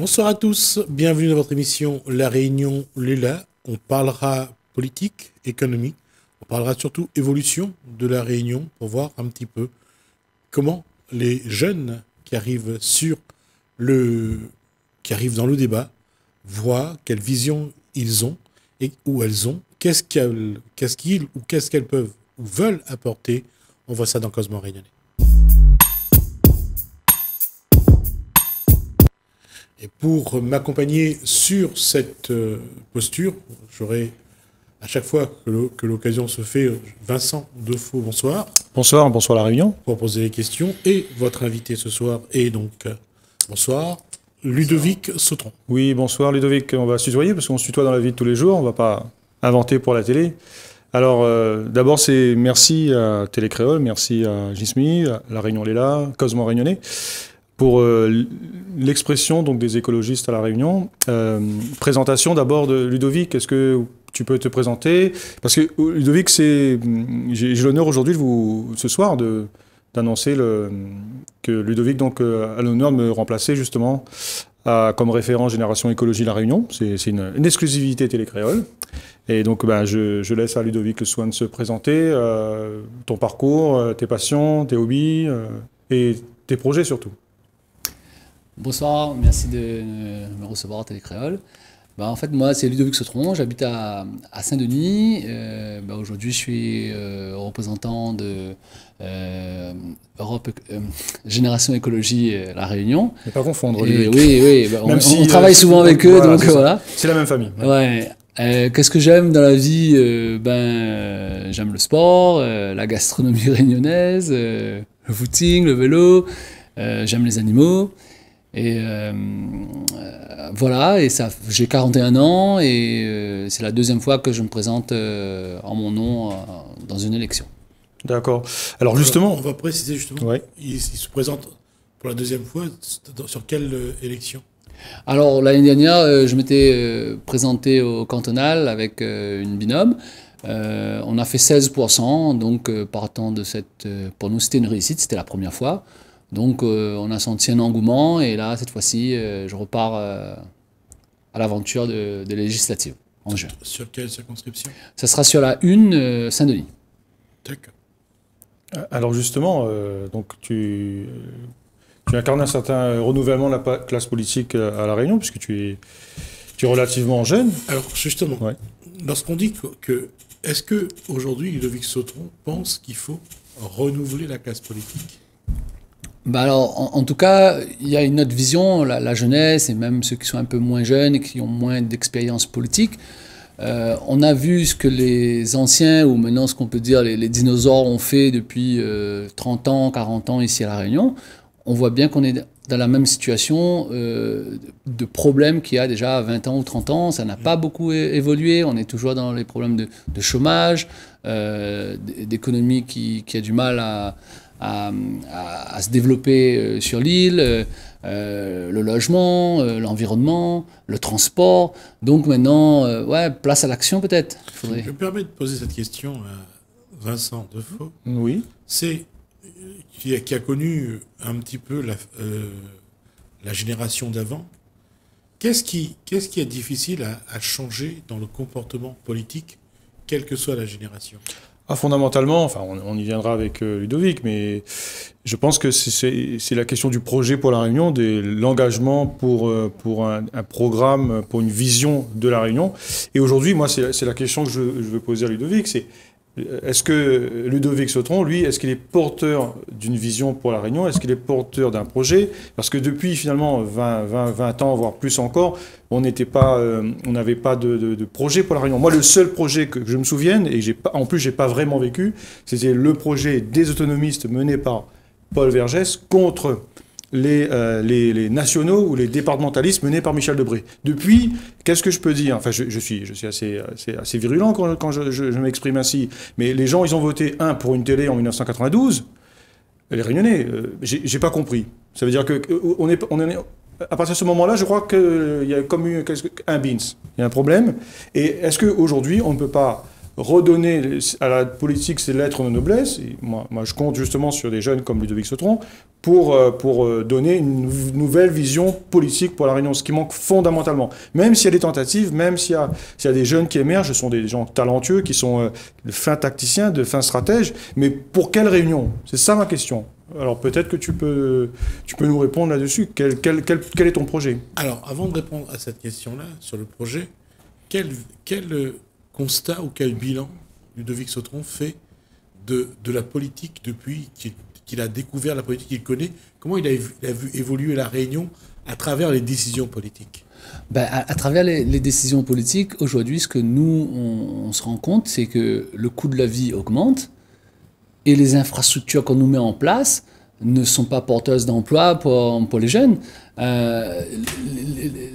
Bonsoir à tous, bienvenue dans votre émission La Réunion Lula. On parlera politique, économique, on parlera surtout évolution de La Réunion pour voir un petit peu comment les jeunes qui arrivent qui arrivent dans le débat voient quelle vision ils ont et où elles ont, qu'est-ce qu'ils ou qu'est-ce qu'elles peuvent ou veulent apporter. On voit ça dans Cosmo Réunionnais. Et pour m'accompagner sur cette posture, j'aurai à chaque fois que l'occasion se fait, Vincent Defaux, bonsoir. Bonsoir, bonsoir La Réunion. Pour poser les questions. Et votre invité ce soir est donc, bonsoir, Ludovic Sautron. Oui, bonsoir Ludovic, on va se tutoyer parce qu'on se tutoie dans la vie de tous les jours, on ne va pas inventer pour la télé. Alors d'abord c'est merci à Télé Créole, merci à Gismi, à La Réunion Léla, Cosmo Réunionnais, pour l'expression donc des écologistes à La Réunion. Présentation d'abord de Ludovic, est-ce que tu peux te présenter? Parce que Ludovic, j'ai l'honneur aujourd'hui, ce soir, d'annoncer que Ludovic donc, a l'honneur de me remplacer justement comme référent Génération Écologie La Réunion. C'est une exclusivité Télé Créole. Et donc je laisse à Ludovic le soin de se présenter, ton parcours, tes passions, tes hobbies et tes projets surtout. Bonsoir, merci de me recevoir à Télé Créole. En fait, moi, c'est Ludovic Sautron, j'habite à Saint-Denis. Aujourd'hui, je suis représentant de Génération Écologie La Réunion. Ne pas confondre. Oui, on travaille souvent avec eux, voilà, donc voilà. C'est la même famille. Ouais. Qu'est-ce que j'aime dans la vie? J'aime le sport, la gastronomie réunionnaise, le footing, le vélo, j'aime les animaux. Et voilà, et j'ai 41 ans et c'est la deuxième fois que je me présente en mon nom dans une élection. D'accord. Alors justement... On va préciser justement, ouais. Il se présente pour la deuxième fois sur quelle élection? Alors l'année dernière, je m'étais présenté au cantonal avec une binôme. On a fait 16%, donc partant de pour nous c'était une réussite, c'était la première fois. Donc on a senti un engouement et là, cette fois-ci, je repars à l'aventure des législatives en juin. Sur quelle circonscription? Ça sera sur la 1 Saint-Denis. D'accord. Alors justement, donc tu incarnes un certain renouvellement de la classe politique à La Réunion, puisque tu es relativement jeune. Alors justement, ouais. Lorsqu'on dit que est-ce qu'aujourd'hui, Ludovic Sautron pense qu'il faut renouveler la classe politique? Alors, en tout cas, il y a une autre vision, la jeunesse et même ceux qui sont un peu moins jeunes et qui ont moins d'expérience politique. On a vu ce que les anciens, ou maintenant ce qu'on peut dire les dinosaures ont fait depuis 30 ans, 40 ans ici à La Réunion. On voit bien qu'on est dans la même situation de problèmes qu'il y a déjà 20 ans ou 30 ans. Ça n'a pas beaucoup évolué. On est toujours dans les problèmes de chômage, d'économie qui a du mal à se développer sur l'île, le logement, l'environnement, le transport. Donc maintenant, place à l'action peut-être. Je me permets de poser cette question à Vincent Defaux. Oui. C'est qui a connu un petit peu la génération d'avant. Qu'est-ce qui est difficile à changer dans le comportement politique, quelle que soit la génération? Fondamentalement, enfin, on y viendra avec Ludovic, mais je pense que c'est la question du projet pour La Réunion, de l'engagement pour un programme, pour une vision de La Réunion. Et aujourd'hui, moi, c'est la question que je veux poser à Ludovic, c'est est-ce que Ludovic Sautron, lui, est-ce qu'il est porteur d'une vision pour La Réunion? Est-ce qu'il est porteur d'un projet? Parce que depuis, finalement, 20 ans, voire plus encore, on n'avait pas de projet pour La Réunion. Moi, le seul projet que je me souvienne, et en plus, je n'ai pas vraiment vécu, c'était le projet des autonomistes mené par Paul Vergès contre les nationaux ou les départementalistes menés par Michel Debré. Depuis, qu'est-ce que je peux dire? Enfin, je suis assez virulent quand je m'exprime ainsi. Mais les gens, ils ont voté pour une télé en 1992. Les Réunionnais, j'ai pas compris. Ça veut dire que à partir de ce moment-là, je crois qu'il y a comme un bins. Il y a un problème. Et est-ce qu'aujourd'hui, on ne peut pas redonner à la politique ses lettres de noblesse. Et moi, je compte justement sur des jeunes comme Ludovic Sautron pour donner une nouvelle vision politique pour la Réunion, ce qui manque fondamentalement. Même s'il y a des tentatives, même s'il y a des jeunes qui émergent, ce sont des gens talentueux, qui sont de fins tacticiens, de fins stratèges, mais pour quelle Réunion? C'est ça ma question. Alors peut-être que tu peux nous répondre là-dessus. Quel est ton projet? Alors, avant de répondre à cette question-là, sur le projet, quel constat ou quel bilan Ludovic Sautron fait de la politique depuis qu'il a découvert la politique qu'il connaît? Comment il a vu évoluer la Réunion à travers les décisions politiques? Ben, à travers les décisions politiques, aujourd'hui, ce que nous, on se rend compte, c'est que le coût de la vie augmente et les infrastructures qu'on nous met en place ne sont pas porteuses d'emploi pour les jeunes.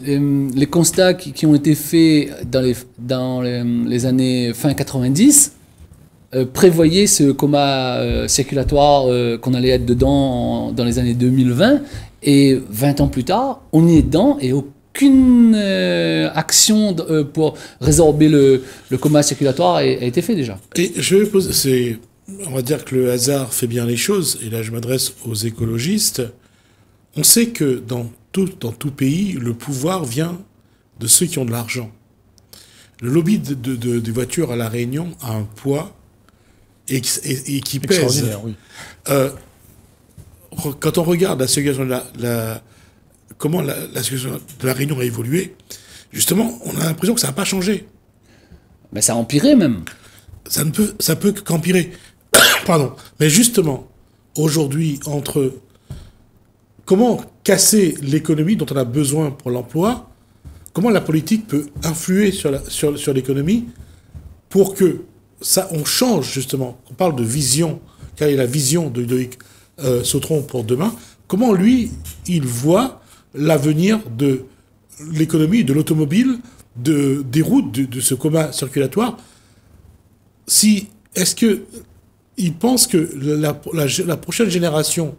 Les constats qui ont été faits dans les années fin 90 prévoyaient ce coma circulatoire qu'on allait être dedans dans les années 2020, et 20 ans plus tard, on y est dedans et aucune action pour résorber le coma circulatoire a été fait déjà. Et je vais poser, on va dire que le hasard fait bien les choses, et là je m'adresse aux écologistes. On sait que dans tout pays, le pouvoir vient de ceux qui ont de l'argent. Le lobby des voitures à La Réunion a un poids et qui pèse. Extraordinaire, oui. Quand on regarde la situation comment la situation de La Réunion a évolué, justement, on a l'impression que ça n'a pas changé. Mais ça a empiré même. Ça peut qu'empirer. Pardon. Mais justement, aujourd'hui, entre comment casser l'économie dont on a besoin pour l'emploi, comment la politique peut influer sur l'économie pour que ça, on change justement. On parle de vision. Quelle est la vision de Ludovic Sautron pour demain? Comment lui, il voit l'avenir de l'économie, de l'automobile, des routes, de ce coma circulatoire? Est-ce que il pense que la prochaine génération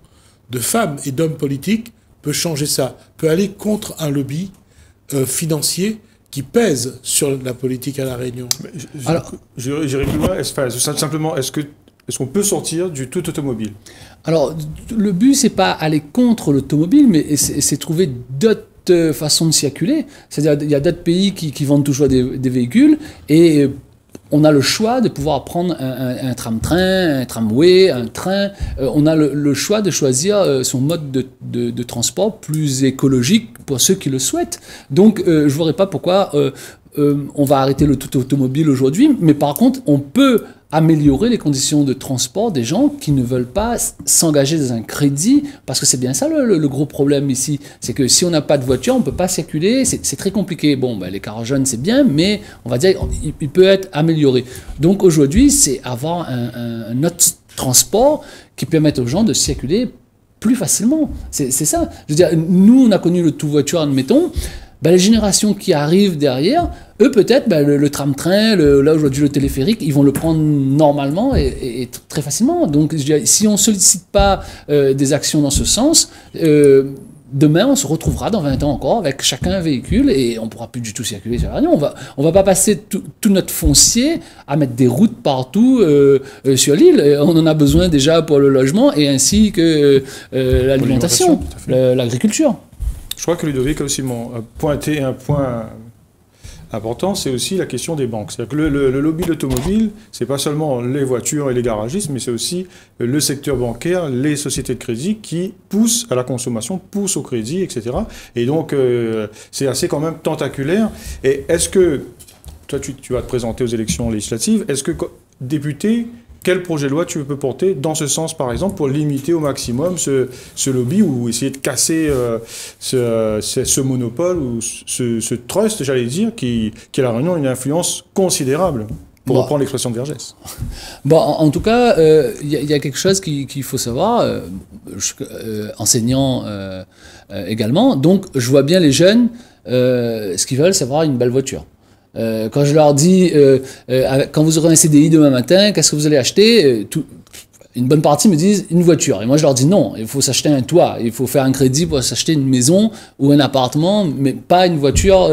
de femmes et d'hommes politiques peut changer ça, peut aller contre un lobby financier qui pèse sur la politique à La Réunion? Alors, j'irai plus loin. Simplement, est-ce qu'on peut sortir du tout automobile? Alors, le but, c'est pas aller contre l'automobile, mais c'est trouver d'autres façons de circuler. C'est-à-dire, il y a d'autres pays qui vendent toujours des véhicules, et on a le choix de pouvoir prendre un tram-train, un tramway, un train. On a le choix de choisir son mode de transport plus écologique pour ceux qui le souhaitent. Donc, je ne verrais pas pourquoi on va arrêter le tout automobile aujourd'hui, mais par contre, on peut améliorer les conditions de transport des gens qui ne veulent pas s'engager dans un crédit, parce que c'est bien ça le gros problème ici, c'est que si on n'a pas de voiture, on ne peut pas circuler, c'est très compliqué. Bon, ben, les cars jeunes, c'est bien, mais on va dire il peut être amélioré. Donc aujourd'hui, c'est avoir un autre transport qui permette aux gens de circuler plus facilement. C'est ça. Je veux dire, nous, on a connu le tout-voiture, admettons. Ben, les générations qui arrivent derrière, eux peut-être, ben, le tram-train, là aujourd'hui le téléphérique, ils vont le prendre normalement et très facilement. Donc je dirais, si on ne sollicite pas des actions dans ce sens, demain on se retrouvera dans 20 ans encore avec chacun un véhicule et on ne pourra plus du tout circuler sur la Réunion. On va pas passer tout notre foncier à mettre des routes partout sur l'île. On en a besoin déjà pour le logement et ainsi que l'alimentation, l'agriculture. Je crois que Ludovic a aussi pointé un point important, c'est aussi la question des banques. C'est-à-dire que le lobby de l'automobile, c'est pas seulement les voitures et les garagistes, mais c'est aussi le secteur bancaire, les sociétés de crédit qui poussent à la consommation, poussent au crédit, etc. Et donc, c'est assez quand même tentaculaire. Et est-ce que, toi, tu vas te présenter aux élections législatives, est-ce que, député, quel projet de loi tu peux porter dans ce sens, par exemple, pour limiter au maximum ce lobby ou essayer de casser ce monopole ou ce trust, j'allais dire, qui a à La Réunion une influence considérable, pour reprendre l'expression de Vergès. Bon, en tout cas, y a quelque chose qu'il faut savoir, enseignant également. Donc, je vois bien les jeunes, ce qu'ils veulent, c'est avoir une belle voiture. Quand je leur dis, quand vous aurez un CDI demain matin, qu'est-ce que vous allez acheter? une bonne partie me disent une voiture. Et moi, je leur dis non, il faut s'acheter un toit, il faut faire un crédit pour s'acheter une maison ou un appartement, mais pas une voiture,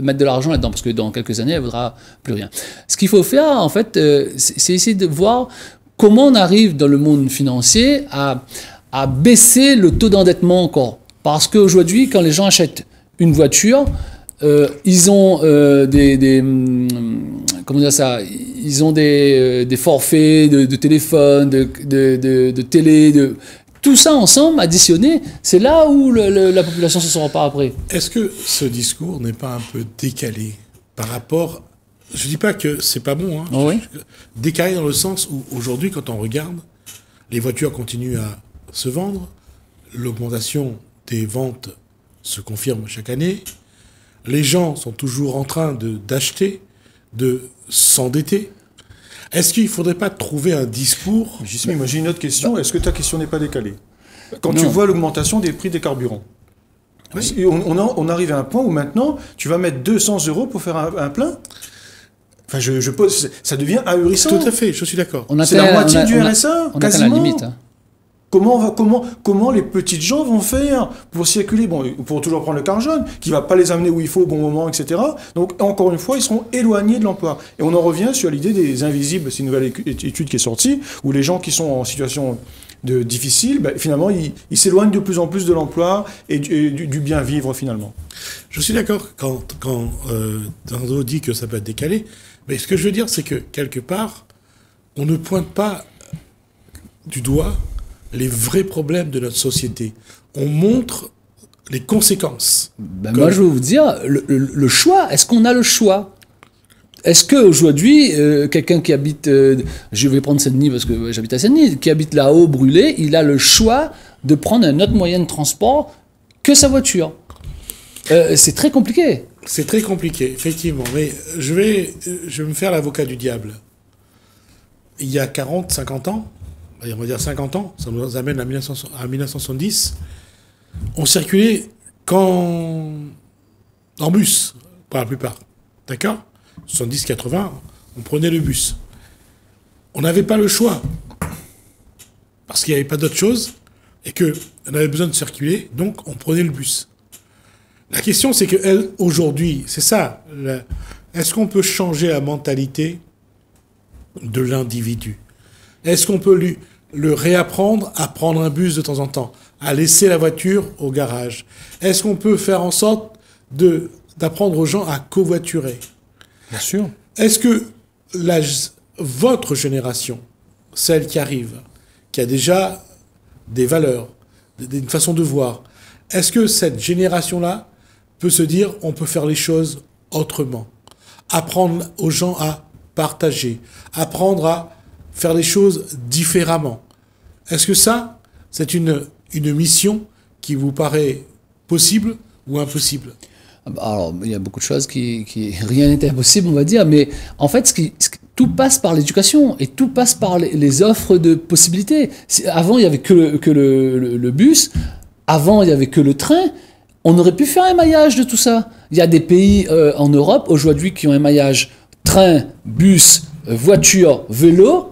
mettre de l'argent là-dedans, parce que dans quelques années, elle ne vaudra plus rien. Ce qu'il faut faire, en fait, c'est essayer de voir comment on arrive dans le monde financier à baisser le taux d'endettement encore. Parce qu'aujourd'hui, quand les gens achètent une voiture, ils ont comment dire ça, ils ont des forfaits de téléphone, de télé, tout ça ensemble, additionné, c'est là où la population ne se sera pas après. Est-ce que ce discours n'est pas un peu décalé par rapport... Je ne dis pas que c'est pas bon, hein. Oh oui. Décalé dans le sens où aujourd'hui, quand on regarde, les voitures continuent à se vendre, l'augmentation des ventes se confirme chaque année, les gens sont toujours en train d'acheter, de s'endetter. Est-ce qu'il ne faudrait pas trouver un discours... Gismi, moi j'ai une autre question. Est-ce que ta question n'est pas décalée? Quand tu vois l'augmentation des prix des carburants, oui. On arrive à un point où maintenant, tu vas mettre 200 € pour faire un plein. Enfin, je pose, ça devient ahurissant. Tout à fait, je suis d'accord. C'est la moitié du RSA, quasiment. On atteint la limite. Hein. Comment les petites gens vont faire pour circuler, bon, pour toujours prendre le car jaune, qui va pas les amener où il faut au bon moment, etc. Donc, encore une fois, ils seront éloignés de l'emploi. Et on en revient sur l'idée des invisibles, c'est une nouvelle étude qui est sortie, où les gens qui sont en situation difficile, ben, finalement, ils s'éloignent de plus en plus de l'emploi et du bien vivre, finalement. Je suis d'accord quand Dando dit que ça peut être décalé, mais ce que je veux dire, c'est que, quelque part, on ne pointe pas du doigt les vrais problèmes de notre société. On montre les conséquences. Ben moi, je veux vous dire, le choix, est-ce qu'on a le choix? Est-ce qu'aujourd'hui, quelqu'un qui habite, je vais prendre Saint-Denis parce que j'habite à Saint-Denis, qui habite là-haut, brûlé, il a le choix de prendre un autre moyen de transport que sa voiture? C'est très compliqué. C'est très compliqué, effectivement. Mais je vais me faire l'avocat du diable. Il y a 40, 50 ans, on va dire 50 ans, ça nous amène à 1970, on circulait en bus, pour la plupart. D'accord ? 70, 80, on prenait le bus. On n'avait pas le choix, parce qu'il n'y avait pas d'autre chose, et qu'on avait besoin de circuler, donc on prenait le bus. La question, c'est qu'aujourd'hui, c'est ça, est-ce qu'on peut changer la mentalité de l'individu? Est-ce qu'on peut le réapprendre à prendre un bus de temps en temps, à laisser la voiture au garage? Est-ce qu'on peut faire en sorte d'apprendre aux gens à covoiturer? Bien sûr. Est-ce que votre génération, celle qui arrive, qui a déjà des valeurs, une façon de voir, est-ce que cette génération-là peut se dire on peut faire les choses autrement? Apprendre aux gens à partager, apprendre à faire les choses différemment. Est-ce que ça, c'est une mission qui vous paraît possible ou impossible? Alors, il y a beaucoup de choses rien n'est impossible, on va dire, mais en fait, tout passe par l'éducation et tout passe par les offres de possibilités. Avant, il n'y avait que le bus, avant, il n'y avait que le train. On aurait pu faire un maillage de tout ça. Il y a des pays en Europe aujourd'hui qui ont un maillage train, bus, voiture, vélo,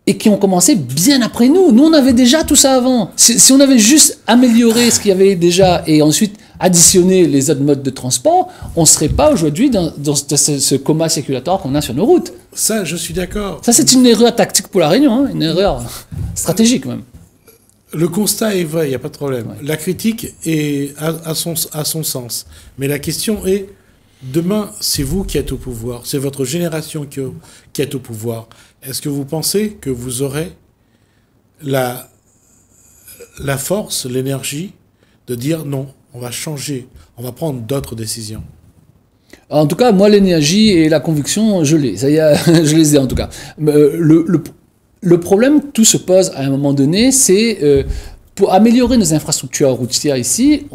et qui ont commencé bien après nous. Nous, on avait déjà tout ça avant. Si on avait juste amélioré ce qu'il y avait déjà et ensuite additionné les autres modes de transport, on ne serait pas aujourd'hui dans ce coma circulatoire qu'on a sur nos routes. Ça, je suis d'accord. Ça, c'est une erreur tactique pour La Réunion, hein, une erreur stratégique même. Le constat est vrai, il n'y a pas de problème. Ouais. La critique a son sens. Mais la question est, demain, c'est vous qui êtes au pouvoir, c'est votre génération qui est au pouvoir. Est-ce que vous pensez que vous aurez la force, l'énergie de dire non, on va changer, on va prendre d'autres décisions? En tout cas, moi, l'énergie et la conviction, je l'ai. Ça y est, je les ai en tout cas. Le problème, tout se pose à un moment donné, c'est pour améliorer nos infrastructures routières ici,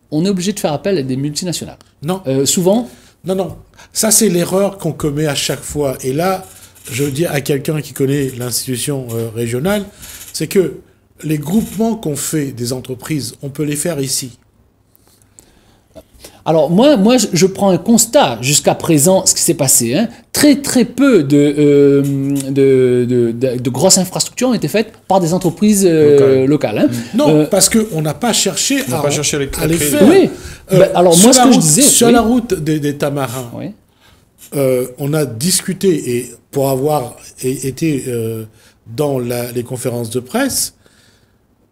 on est obligé de faire appel à des multinationales. Non. Souvent. Non. Ça, c'est l'erreur qu'on commet à chaque fois. Et là, je veux dire à quelqu'un qui connaît l'institution régionale, c'est que les groupements qu'on fait des entreprises, on peut les faire ici. Alors moi je prends un constat jusqu'à présent, ce qui s'est passé. Hein, très peu de grosses infrastructures ont été faites par des entreprises locales. Hein. Non, parce qu'on n'a pas cherché à les faire. Oui. Alors moi ce que je disais... Sur la route des Tamarins, oui. On a discuté, et pour avoir été dans les conférences de presse,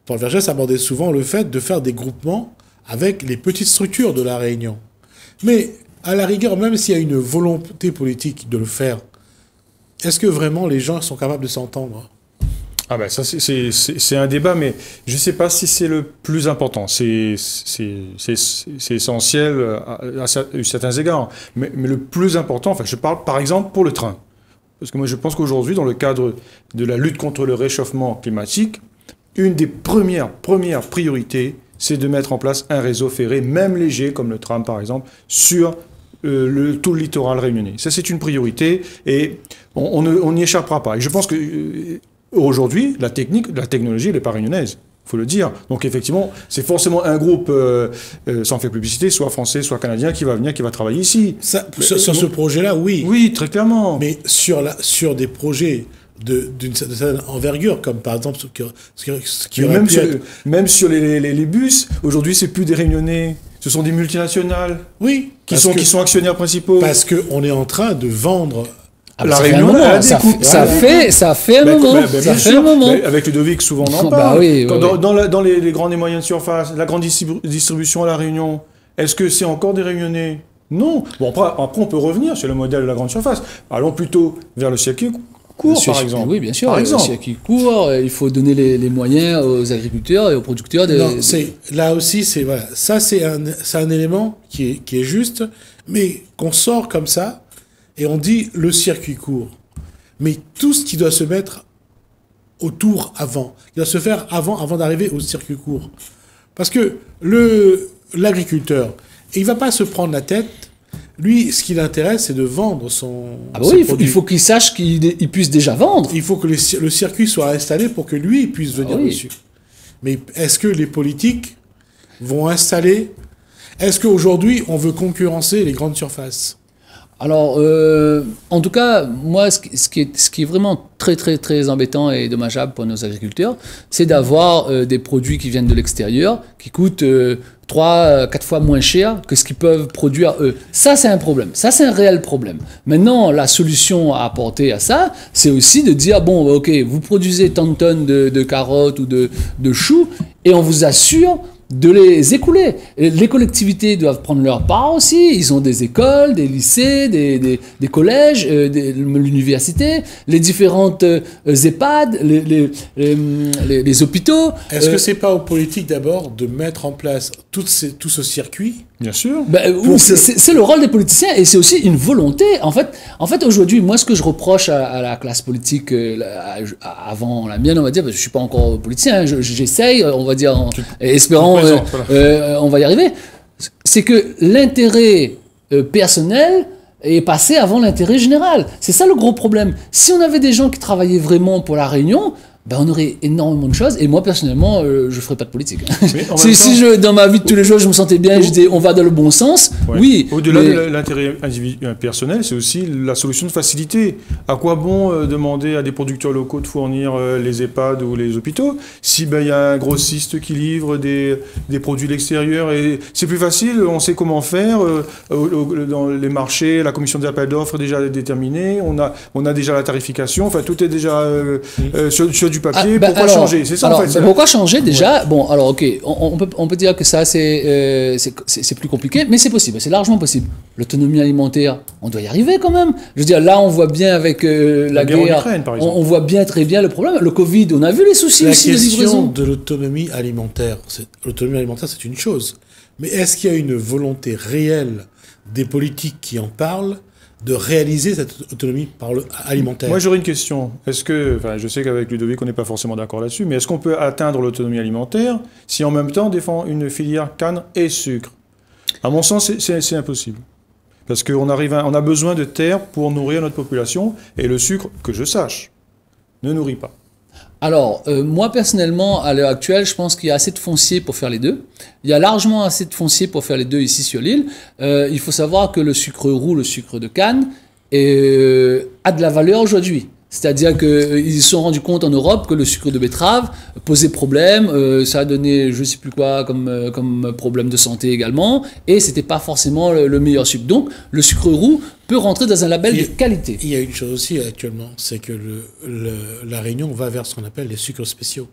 Paul Vergès abordait souvent le fait de faire des groupements avec les petites structures de la Réunion. Mais à la rigueur, même s'il y a une volonté politique de le faire, est-ce que vraiment les gens sont capables de s'entendre? Ah ben ça c'est un débat, mais je ne sais pas si c'est le plus important. C'est essentiel à certains égards. Mais le plus important, enfin je parle par exemple pour le train. Parce que moi je pense qu'aujourd'hui, dans le cadre de la lutte contre le réchauffement climatique, une des premières priorités, c'est de mettre en place un réseau ferré, même léger, comme le tram par exemple, sur tout le littoral réunionnais. Ça, c'est une priorité et on n'y échappera pas. Et je pense que aujourd'hui, la technologie, elle n'est pas réunionnaise. Il faut le dire. Donc effectivement, c'est forcément un groupe, sans faire publicité, soit français, soit canadien, qui va venir, qui va travailler ici. Sur ce projet-là, oui. Oui, très clairement. Mais sur des projets d'une certaine envergure, comme par exemple ce qui aurait pu être... Même sur les bus, aujourd'hui, c'est plus des Réunionnais, ce sont des multinationales. Oui. Qui sont actionnaires principaux. Parce qu'on est en train de vendre... La Réunion, ça fait un moment. Avec Ludovic, souvent on en parle. Dans les grandes et moyennes surfaces, la grande distribution à La Réunion, est-ce que c'est encore des Réunionnais? Non. Bon, après, on peut revenir sur le modèle de la grande surface. Allons plutôt vers le circuit court, par exemple. Oui, bien sûr. Le circuit court, il faut donner les moyens aux agriculteurs et aux producteurs. Là aussi, voilà. Ça, c'est un élément qui est juste, mais qu'on sort comme ça. Et on dit le circuit court. Mais tout ce qui doit se mettre autour avant, qui doit se faire avant d'arriver au circuit court. Parce que l'agriculteur, il ne va pas se prendre la tête. Lui, ce qui l'intéresse, c'est de vendre son... Ah bah oui, il faut qu'il sache qu'il puisse déjà vendre. Il faut que le circuit soit installé pour que lui puisse venir dessus. Mais est-ce que les politiques vont installer... Est-ce qu'aujourd'hui, on veut concurrencer les grandes surfaces ? Alors, en tout cas, moi, ce qui est vraiment très embêtant et dommageable pour nos agriculteurs, c'est d'avoir des produits qui viennent de l'extérieur, qui coûtent 3-4 fois moins cher que ce qu'ils peuvent produire eux. Ça, c'est un problème. Ça, c'est un réel problème. Maintenant, la solution à apporter à ça, c'est aussi de dire, bon, ok, vous produisez tant de tonnes de carottes ou de choux, et on vous assure de les écouler. Et les collectivités doivent prendre leur part aussi. Ils ont des écoles, des lycées, des collèges, l'université, les différentes EHPAD, les hôpitaux. Est-ce que c'est pas aux politiques d'abord de mettre en place tout ce circuit ? Bien sûr. C'est le rôle des politiciens et c'est aussi une volonté. En fait, aujourd'hui, moi, ce que je reproche à la classe politique avant la mienne, on va dire, parce que je suis pas encore politicien, j'essaye, on va dire, espérant, on va y arriver. C'est que l'intérêt personnel est passé avant l'intérêt général. C'est ça le gros problème. Si on avait des gens qui travaillaient vraiment pour la Réunion, on aurait énormément de choses. Et moi, personnellement, je ne ferais pas de politique. Si dans ma vie de tous les jours, je me sentais bien et je disais, on va dans le bon sens, oui. Au-delà de l'intérêt personnel, c'est aussi la solution de facilité. À quoi bon demander à des producteurs locaux de fournir les EHPAD ou les hôpitaux si y a un grossiste qui livre des produits de l'extérieur et c'est plus facile, on sait comment faire. Dans les marchés, la commission des appels d'offres est déjà déterminée, on a déjà la tarification, enfin tout est déjà sur du papier. Pourquoi changer? C'est ça en fait. Pourquoi changer déjà? Bon, alors ok, on peut dire que ça c'est plus compliqué, mais c'est possible, c'est largement possible. L'autonomie alimentaire, on doit y arriver quand même. Je veux dire, là on voit bien avec la guerre en Ukraine, par exemple. On voit bien très bien le problème. Le Covid, on a vu les soucis aussi de livraison. La question de l'autonomie alimentaire, c'est une chose. Mais est-ce qu'il y a une volonté réelle des politiques qui en parlent de réaliser cette autonomie alimentaire? Moi, j'aurais une question. Je sais qu'avec Ludovic, on n'est pas forcément d'accord là-dessus, mais est-ce qu'on peut atteindre l'autonomie alimentaire si en même temps on défend une filière canne et sucre? À mon sens, c'est impossible. Parce qu'on a besoin de terre pour nourrir notre population, et le sucre, que je sache, ne nourrit pas. Alors, moi personnellement, à l'heure actuelle, je pense qu'il y a assez de foncier pour faire les deux. Il y a largement assez de foncier pour faire les deux ici sur l'île. Il faut savoir que le sucre roux, le sucre de canne, a de la valeur aujourd'hui. C'est-à-dire qu'ils se sont rendus compte en Europe que le sucre de betterave posait problème, ça a donné je ne sais plus quoi comme problème de santé également, et c'était pas forcément le meilleur sucre. Donc le sucre roux peut rentrer dans un label de qualité. Il y a une chose aussi actuellement, c'est que la Réunion va vers ce qu'on appelle les sucres spéciaux,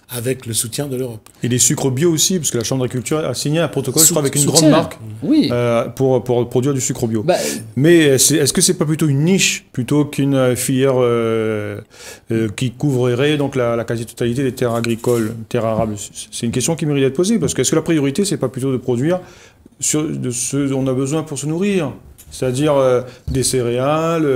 avec le soutien de l'Europe. Et les sucres bio aussi, parce que la Chambre d'agriculture a signé un protocole, je crois, avec une grande marque oui. pour produire du sucre bio. Mais est-ce que c'est pas plutôt une niche plutôt qu'une filière qui couvrirait donc la quasi-totalité des terres agricoles, terres arables? C'est une question qui mérite d'être posée, parce que est-ce que la priorité, c'est pas plutôt de produire de ce dont on a besoin pour se nourrir? C'est-à-dire des céréales,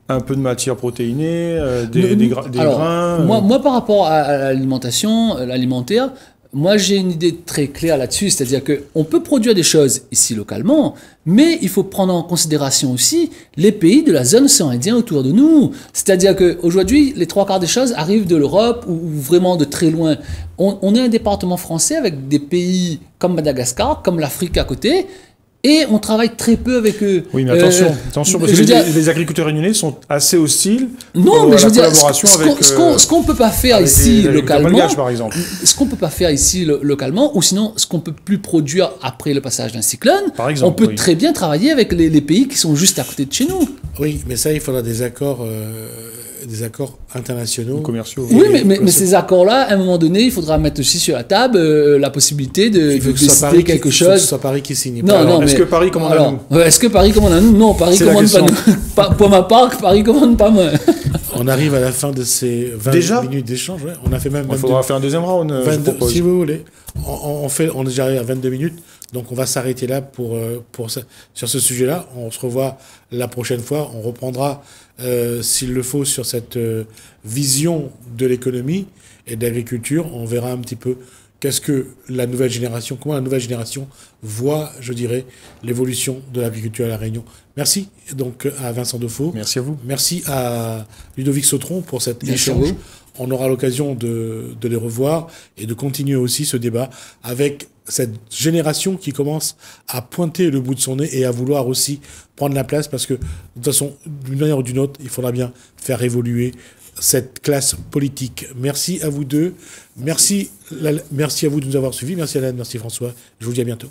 un peu de matière protéinée, des grains. Moi, par rapport à l'alimentaire, moi j'ai une idée très claire là-dessus, c'est-à-dire qu'on peut produire des choses ici localement, mais il faut prendre en considération aussi les pays de la zone océan Indien autour de nous. C'est-à-dire qu'aujourd'hui, les 3/4 des choses arrivent de l'Europe ou vraiment de très loin. On est un département français avec des pays comme Madagascar, comme l'Afrique à côté, et on travaille très peu avec eux. Oui, mais attention, parce que les agriculteurs réunionnais sont assez hostiles à la collaboration avec... Ce qu'on ne peut pas faire ici localement, par exemple. Ce qu'on peut pas faire ici localement, ou sinon ce qu'on ne peut plus produire après le passage d'un cyclone, par exemple, on peut très bien travailler avec les pays qui sont juste à côté de chez nous. Oui, mais ça, il faudra des accords internationaux. Commerciaux. Oui, mais ces accords-là, à un moment donné, il faudra mettre aussi sur la table la possibilité de décider quelque chose. Il faut que ce soit Paris qui signe. Non, est-ce que Paris commande à nous? Est-ce que Paris commande à nous? Non, Paris commande pas nous. Pour ma part, Paris commande pas moi. On arrive à la fin de ces 20 minutes d'échange. Ouais. On a fait même. Il faudra faire un deuxième round. 22, si vous voulez. On est déjà arrivé à 22 minutes. Donc on va s'arrêter là sur ce sujet-là. On se revoit la prochaine fois. On reprendra, s'il le faut, sur cette vision de l'économie et de l'agriculture. On verra un petit peu comment la nouvelle génération voit, je dirais, l'évolution de l'agriculture à La Réunion. Merci donc à Vincent Defaux. Merci à vous. Merci à Ludovic Sautron pour cet échange. On aura l'occasion de les revoir et de continuer aussi ce débat avec cette génération qui commence à pointer le bout de son nez et à vouloir aussi prendre la place, parce que de toute façon, d'une manière ou d'une autre, il faudra bien faire évoluer cette classe politique. Merci à vous deux. Merci à vous de nous avoir suivis. Merci Alain, merci François. Je vous dis à bientôt.